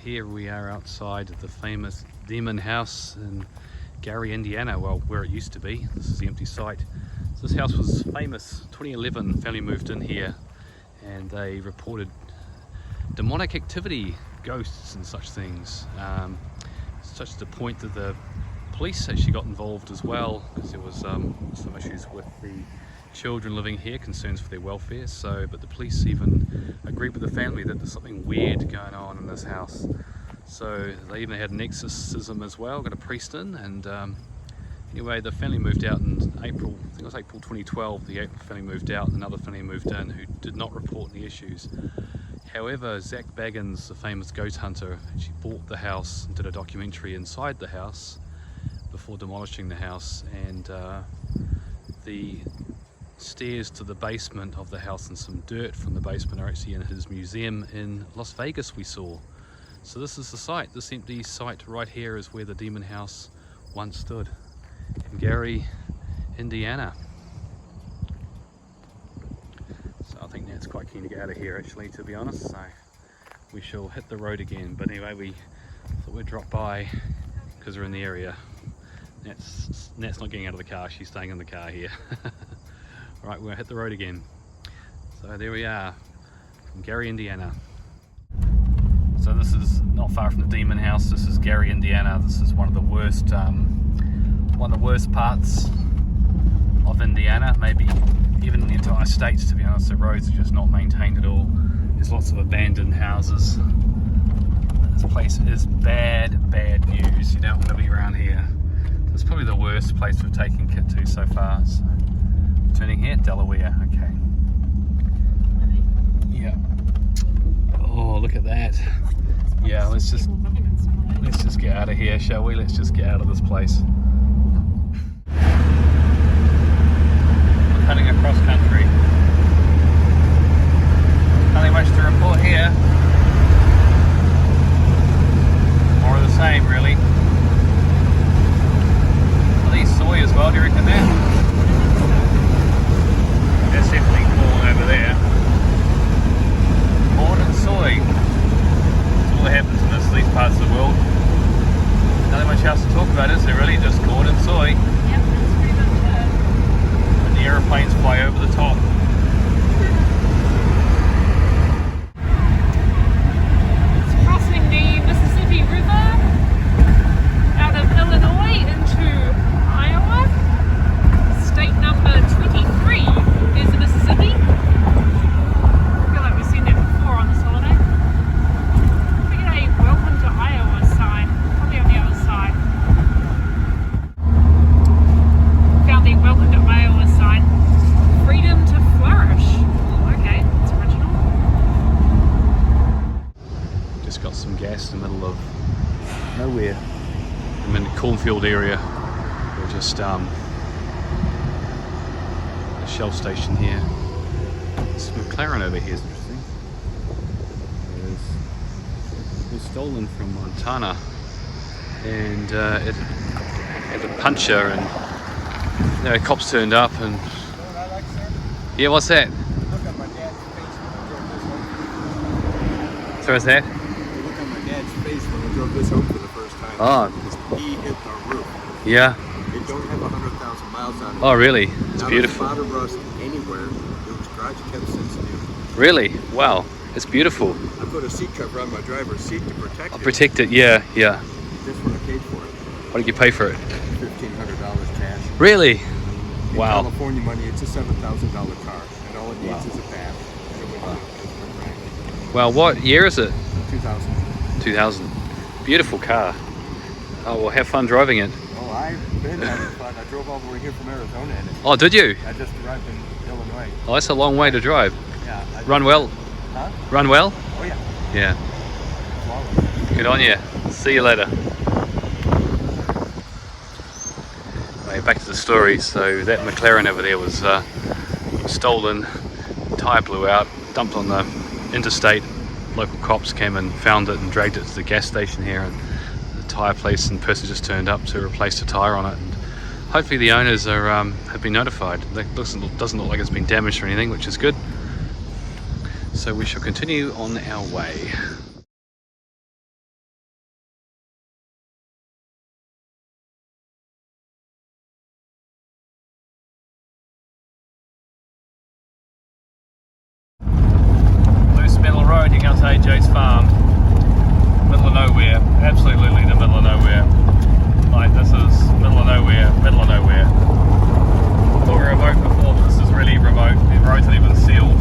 Here we are outside of the famous Demon House in Gary, Indiana. Well, where it used to be. This is the empty site. So this house was famous. 2011, family moved in here and they reported demonic activity, ghosts and such things. Such to the point that the police actually got involved as well, because there was some issues with the children living here, concerns for their welfare. But the police even agreed with the family that there's something weird going on in this house. So they even had an exorcism as well, got a priest in, and anyway, the family moved out in April, I think it was April 2012, the family moved out, and another family moved in who did not report any issues. However, Zach Baggins, the famous ghost hunter, actually bought the house and did a documentary inside the house before demolishing the house, and the stairs to the basement of the house and some dirt from the basement are actually in his museum in Las Vegas we saw. So this is the site. This empty site right here is where the Demon House once stood in Gary, Indiana. So I think Nat's quite keen to get out of here actually, to be honest, so we shall hit the road again. But anyway, we thought we'd drop by because we're in the area. Nat's not getting out of the car, she's staying in the car here. Alright, we're going to hit the road again. So there we are, from Gary, Indiana. So this is not far from the Demon House. This is Gary, Indiana. This is one of the worst parts of Indiana, maybe even in the entire state, to be honest. The roads are just not maintained at all. There's lots of abandoned houses. This place is bad news. You don't want to be around here. It's probably the worst place we've taken KITT to so far. So, turning here, Delaware, okay. Yeah. Oh, look at that. Yeah, let's just get out of here, shall we? Let's just get out of this place. We're cutting across country. Nothing much to report here. More of the same, really. Are these soy as well, do you reckon that? That's definitely corn over there. Corn and soy. That's all that happens in these parts of the world. Nothing much else to talk about, is there really? Just corn and soy. Yep, that's pretty much it. And the aeroplanes fly over the top. It's crossing the Mississippi River out of Illinois into Iowa. State number 23 is Mississippi. I feel like we've seen that before on this holiday. We get a welcome to Iowa sign, probably on the other side. Found the welcome to Iowa sign. Freedom to flourish. Oh, okay, that's original. Just got some gas in the middle of nowhere. I'm in the cornfield area. We're just a Shell station here. This McLaren over here is interesting. It was stolen from Montana, and it had a puncher, and you know, cops turned up and. Yeah, what's that? Look at my dad's face when I drove this home. So what's that? Look at my dad's face when I drove this home for the first time. Oh. He hit the roof. Yeah. It don't have 100,000 miles on it. Oh, really? It's Not beautiful. Not a spot of rust anywhere. It was garage kept since new. Really? Wow. It's beautiful. I put a seat cover on my driver's seat to protect it. Protect it, yeah. That's what I paid for it. What did you pay for it? $1,500 cash. Really? In Wow. California money, it's a $7,000 car, and all it needs is a bath. And it went Well, what year is it? 2000. 2000. Beautiful car. Oh, well, have fun driving it. Oh, I've been having fun. I drove all the way here from Arizona in it. Oh, did you? I just arrived in Illinois. Oh, that's a long way to drive. Yeah. Run well? Huh? Run well? Oh, yeah. Yeah. Flawless. Good on you. See you later. Anyway, back to the story. So that McLaren over there was stolen. Tyre blew out, dumped on the interstate. Local cops came and found it and dragged it to the gas station here, and the tyre place and person just turned up to replace the tyre on it, and hopefully the owners are have been notified. It doesn't look like it's been damaged or anything, which is good. So we shall continue on our way. States farm, middle of nowhere, absolutely the middle of nowhere. Like this is middle of nowhere, middle of nowhere. We were remote before, but this is really remote. The roads aren't even sealed.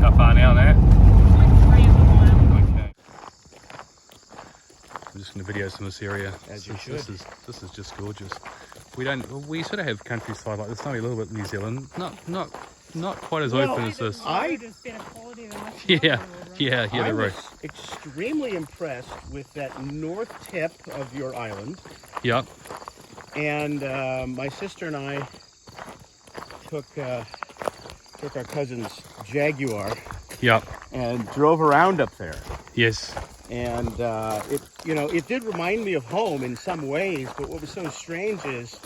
How far now, Nat? Okay. I'm just going to video some of this area. As you should. This is just gorgeous. We sort of have countryside like this, only a little bit in New Zealand. Not quite as open as this. Yeah, the I road. was extremely impressed with that north tip of your island. Yep. And my sister and I took our cousin's Jaguar Yep. and drove around up there. Yes. And it did remind me of home in some ways, but what was so strange is,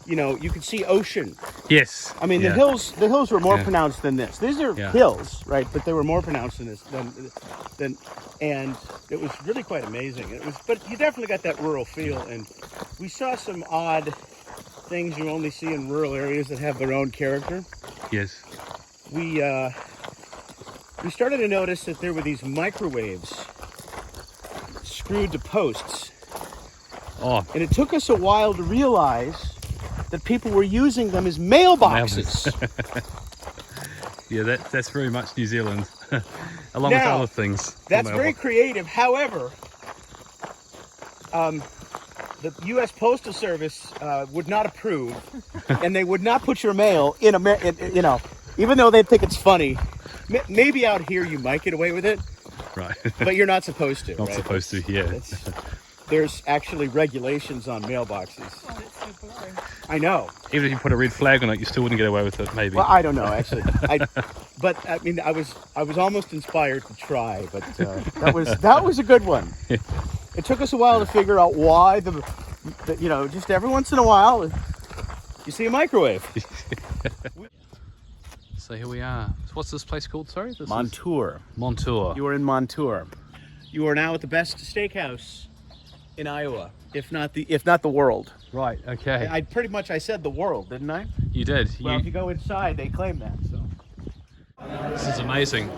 you could see ocean. Yes. I mean, yeah. the hills were more Yeah. pronounced than this. These are Yeah. hills, right? But they were more pronounced than this, and it was really quite amazing. But you definitely got that rural feel, and we saw some odd things you only see in rural areas that have their own character. Yes. We started to notice that there were these microwaves screwed to posts, Oh. and it took us a while to realize that people were using them as mailboxes. Yeah, that's very much New Zealand, along with Now, other things. That's very creative. However, the U.S. Postal Service would not approve, and they would not put your mail in even though they think it's funny. Maybe out here you might get away with it, Right. but you're not supposed to. Not right? supposed to, yeah. There's actually regulations on mailboxes. Oh, that's so boring. I know. Even if you put a red flag on it, you still wouldn't get away with it, maybe. Well, I don't know actually. But I mean, I was almost inspired to try, but that was a good one. It took us a while to figure out why just every once in a while you see a microwave. So here we are. So what's this place called? Sorry, this Montour. is Montour. You are in Montour. You are now at the best steakhouse in Iowa, if not the world. Right. Okay. I said the world, didn't I? You did. Well, if you go inside, they claim that. So. This is amazing.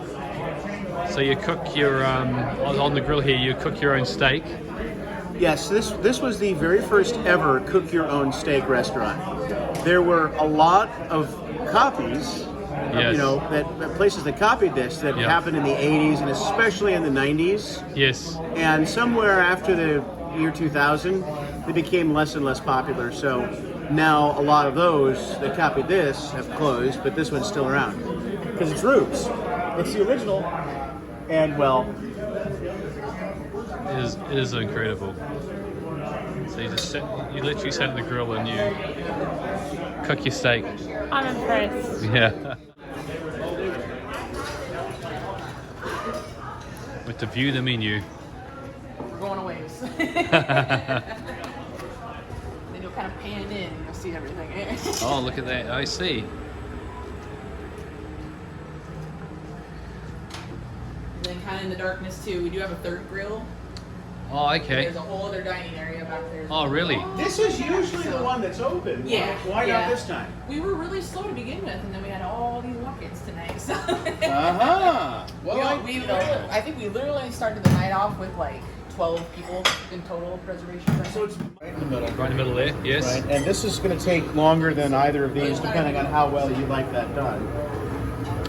So you cook your on the grill here. You cook your own steak. Yes, this was the very first ever cook your own steak restaurant. There were a lot of copies. Yes. That places that copied this that Yeah. happened in the 80s and especially in the 90s. Yes. And somewhere after the year 2000, they became less and less popular. So now a lot of those that copied this have closed, but this one's still around. Because it's roots. It's the original. And well, It is incredible. So you literally sit at the grill and you cook your steak. I'm impressed. Yeah. With to view the menu. We're going a ways. Then you'll kind of pan in and you'll see everything. Oh, look at that. I see. Then kind of in the darkness too, we do have a third grill. Oh, okay. There's a whole other dining area back there. Oh, really? this is usually the one that's open. Yeah. Why yeah. not this time? We were really slow to begin with, and then we had all these walk-ins tonight. So Uh-huh. Well, I think we literally started the night off with like 12 people in total reservation. so it's right in the middle. Right in the middle there. Yes. Right, and this is going to take longer than either of these, depending on how well you like that done.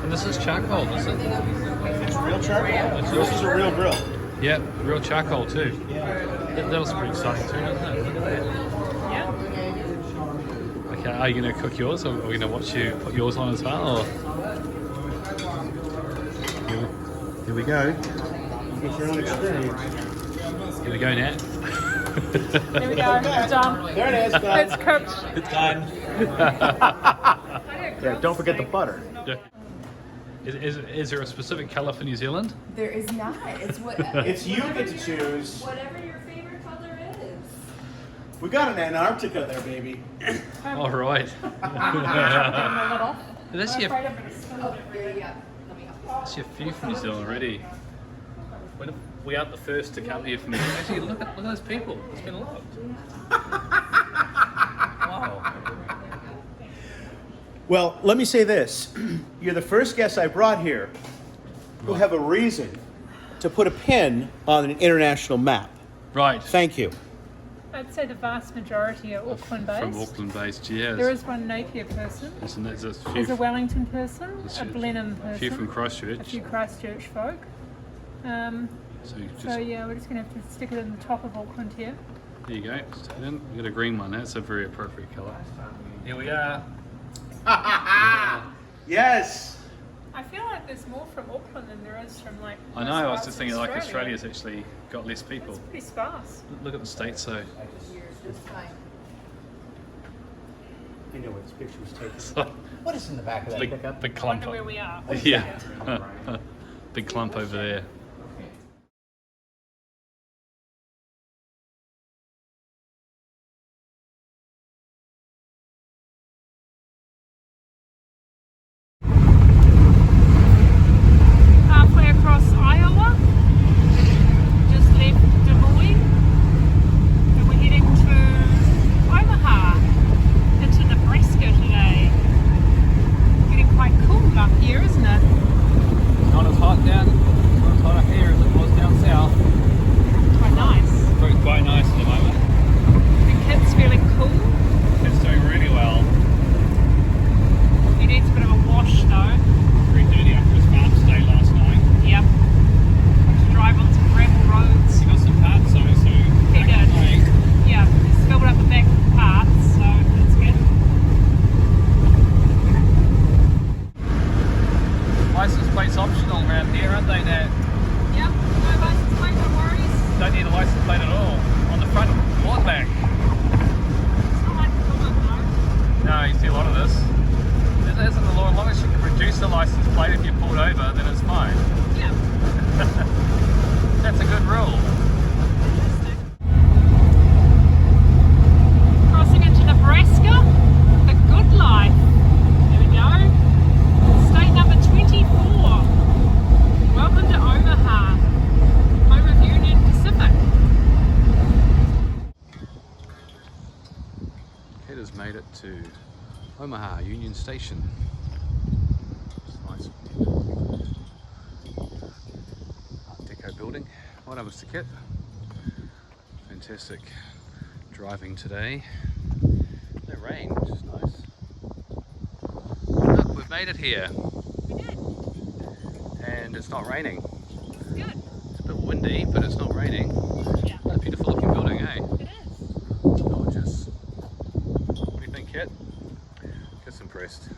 And this is charcoal, is it? It's real charcoal. This is a real grill. Yeah, real charcoal too. That was pretty exciting too, isn't it? Look at that. Yeah. Okay, are you going to cook yours, or are we going to watch you put yours on as well? Or? Here we go. You get your own experience. Here we go, Nat. There we go. It's done. There it is. It's cooked. It's done. Yeah, don't forget the butter. Is there a specific colour for New Zealand? There is not. It's what. It's you get to choose. Whatever your favorite color is. We got an Antarctica there, baby. All right. A little. That's your Oh, there you go. Let me help you. That's your few from New Zealand already. We aren't the first to come here from New Zealand. Actually, look at those people. It's been a lot. Wow. Well, let me say this. You're the first guest I brought here who have a reason to put a pin on an international map. Right. Thank you. I'd say the vast majority are Auckland based. From Auckland based, yes. There is one Napier person. There's a few, There's a Wellington person, a Blenheim person, a few from a Christchurch. few Christchurch folk. So you just, So yeah, we're just going to have to stick it in the top of Auckland here. there you go. Stick it in. You got a green one. That's a very appropriate colour. Here we are. Yes. I feel like there's more from Auckland than there is from like. I know. I was just thinking like Australia's actually got less people. It's pretty sparse. Look at the states though. It's fine. I know what this picture was taken. So, What is in the back of that pickup? big I clump. wonder where we are. Yeah. Big clump over there. Halfway across Iowa, just left Des Moines, and we're heading to Omaha, into Nebraska today. Getting quite cool up here, isn't it? Not as hot up here as it was down south. Quite nice. It's quite nice at the moment. The kid's feeling cool. It's doing really well. He needs a bit of a wash though. Very dirty after his farm stay last night. Yep. To drive on some gravel roads. He got some parts though, so He did. Yeah, he's filled up the back with parts, so that's good. License plates optional around here, aren't they, Nat? Yep, no license plate, no worries. Don't need a license plate at all. On the front or back. It's not like equipment though. No, you see a lot of this. It isn't the law. As long as you can produce the license plate if you're pulled over, then it's fine. Yeah. That's a good rule. Crossing into Nebraska, the good life. There we go. State number 24. Welcome to Omaha, home of Union Pacific. It has made it to Omaha Union Station. It's nice. Art Deco building. Well done, Mr. KITT. Fantastic driving today. No rain, which is nice. Look, we've made it here. We did. And it's not raining. It's good. It's a bit windy, but it's not raining. Yeah. What a beautiful looking building, eh? It is. Gorgeous. What do you think, KITT? Just impressed.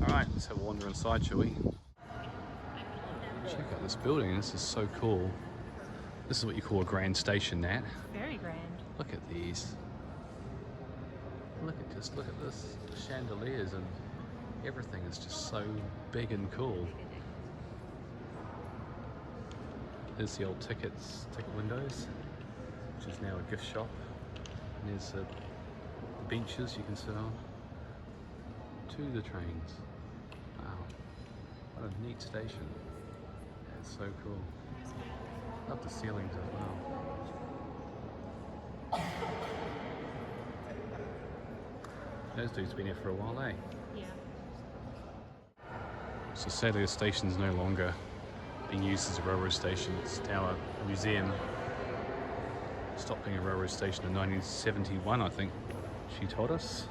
Alright, let's have a wander inside, shall we? Check out this building, this is so cool. This is what you call a grand station, Nat. Very grand. Look at these. Look at this, the chandeliers and everything is just so big and cool. There's the old ticket windows, which is now a gift shop. And there's the benches you can sit on. To the trains. Wow, what a neat station. It's so cool. Love the ceilings as well. Those dudes been here for a while, eh? Yeah. So sadly the station's no longer being used as a railroad station. It's now a museum. Stopped being a railroad station in 1971, I think she told us.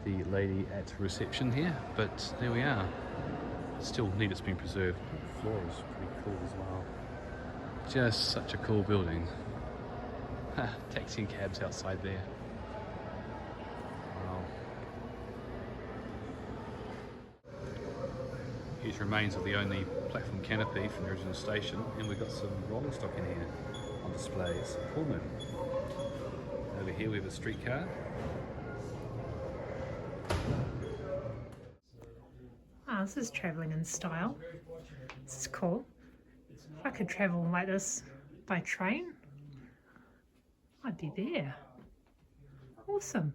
The lady at reception here, but there we are. Still need it's been preserved. The floor is pretty cool as well. Just such a cool building. Taxi and cabs outside there. Wow. Here's remains of the only platform canopy from the original station, and we've got some rolling stock in here on display. It's Palmgren. Over here we have a streetcar. Oh, this is travelling in style. This is cool. If I could travel like this by train, I'd be there. Awesome.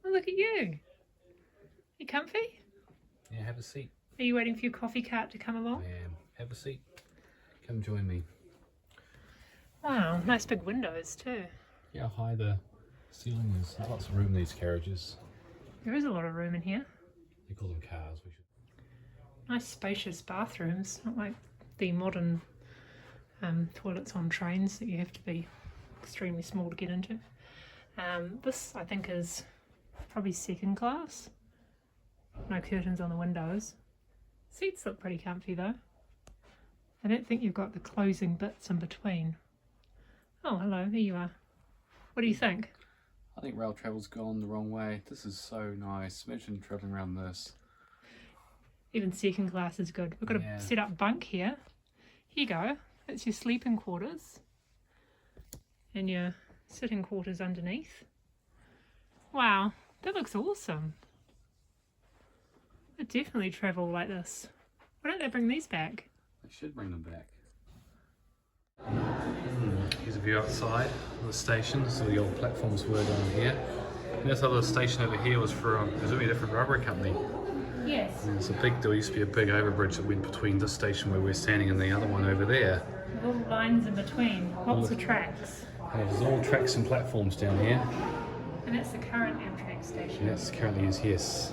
Oh, look at you. You comfy? Yeah, have a seat. Are you waiting for your coffee cart to come along? I am. Have a seat. Come join me. Wow, nice big windows too. Yeah, how high the ceiling is. There's lots of room in these carriages. There is a lot of room in here. They call them cars. We should. Nice spacious bathrooms, not like the modern toilets on trains that you have to be extremely small to get into. This I think is probably second class. No curtains on the windows. Seats look pretty comfy though. I don't think you've got the closing bits in between. Oh, hello, there you are. What do you think? I think rail travel's gone the wrong way. This is so nice. Imagine travelling around this. Even second class is good. We've got a set up bunk here. Here you go. It's your sleeping quarters. And your sitting quarters underneath. Wow, that looks awesome. I'd definitely travel like this. Why don't they bring these back? They should bring them back. Here's a view outside of the station. So the old platforms were down here. And this other station over here was for presumably a different rubber company. Yes. And there used to be a big overbridge that went between this station where we're standing and the other one over there. With all the lines in between, lots of tracks. And there's all tracks and platforms down here. And that's the current Amtrak station. Yes, currently is, yes.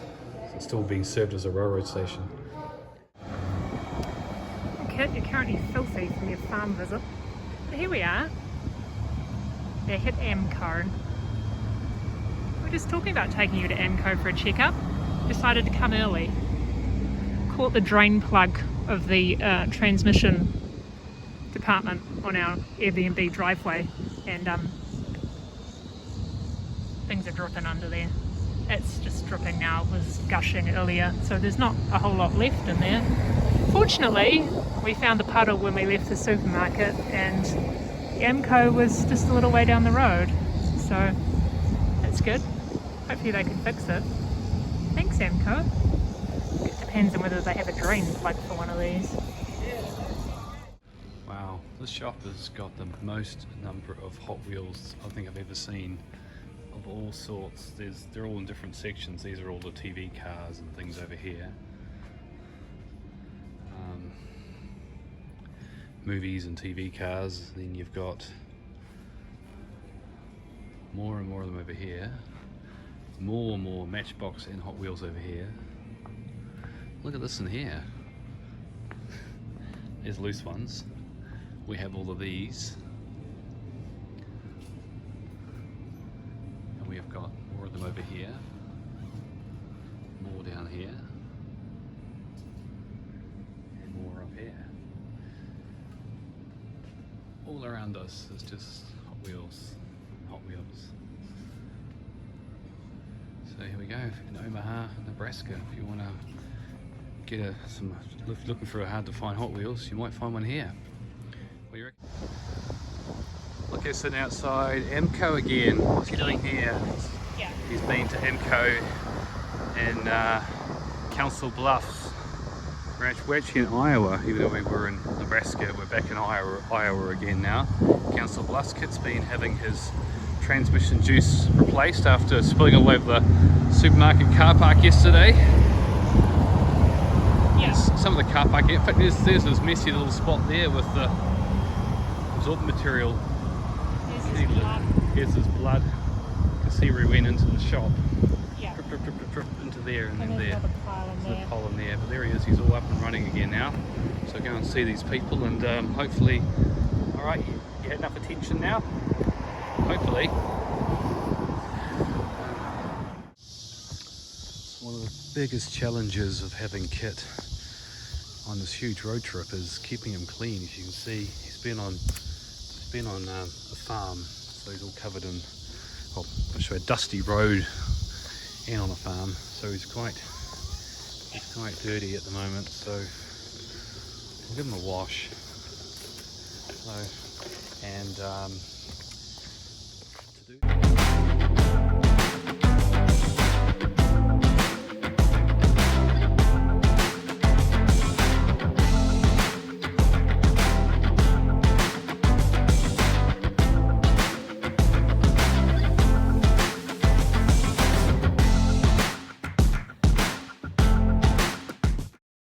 It's still being served as a railroad station. KITT, you're currently filthy from your farm visit. But here we are. They hit Aamco. We're just talking about taking you to Aamco for a checkup. Decided to come early. Caught the drain plug of the transmission department on our Airbnb driveway, and things are dripping under there. It's just dripping now. It was gushing earlier, so there's not a whole lot left in there. Fortunately, we found the puddle when we left the supermarket, and the Aamco was just a little way down the road, so that's good. Hopefully they can fix it. Thanks, Aamco. It depends on whether they have a drain plug for one of these. Wow, this shop has got the most number of Hot Wheels I think I've ever seen, of all sorts. They're all in different sections. These are all the TV cars and things over here. Movies and TV cars. Then you've got more and more of them over here. More and more Matchbox and Hot Wheels over here. Look at this in here. There's loose ones. We have all of these. And we have got more of them over here. More down here. And more up here. All around us is just Hot Wheels. Hot Wheels. So here we go, in Omaha, Nebraska. If you want to get looking for a hard to find Hot Wheels, you might find one here. What do you reckon? Look, he's sitting outside Aamco again. What's he doing here? Yeah. He's been to Aamco in Council Bluffs. We're actually in Iowa, even though we were in Nebraska. We're back in Iowa again now. Council Bluffs. KITT's been having his transmission juice replaced after spilling all over the supermarket car park yesterday. Yes. Some of the car park, in fact there's this messy little spot there with the absorbent material. Here's his blood. Here's his blood. You can see where he went into the shop. Yeah. Drip into there and then there's there. another pile in There's there. a pile in there, but there he is, he's all up and running again now. So go and see these people and hopefully, alright, you had enough attention now? Hopefully. One of the biggest challenges of having KITT on this huge road trip is keeping him clean. As you can see, he's been on a farm, so he's all covered in, well, I'll show a dusty road and on a farm, so he's quite dirty at the moment. So we'll give him a wash. So, and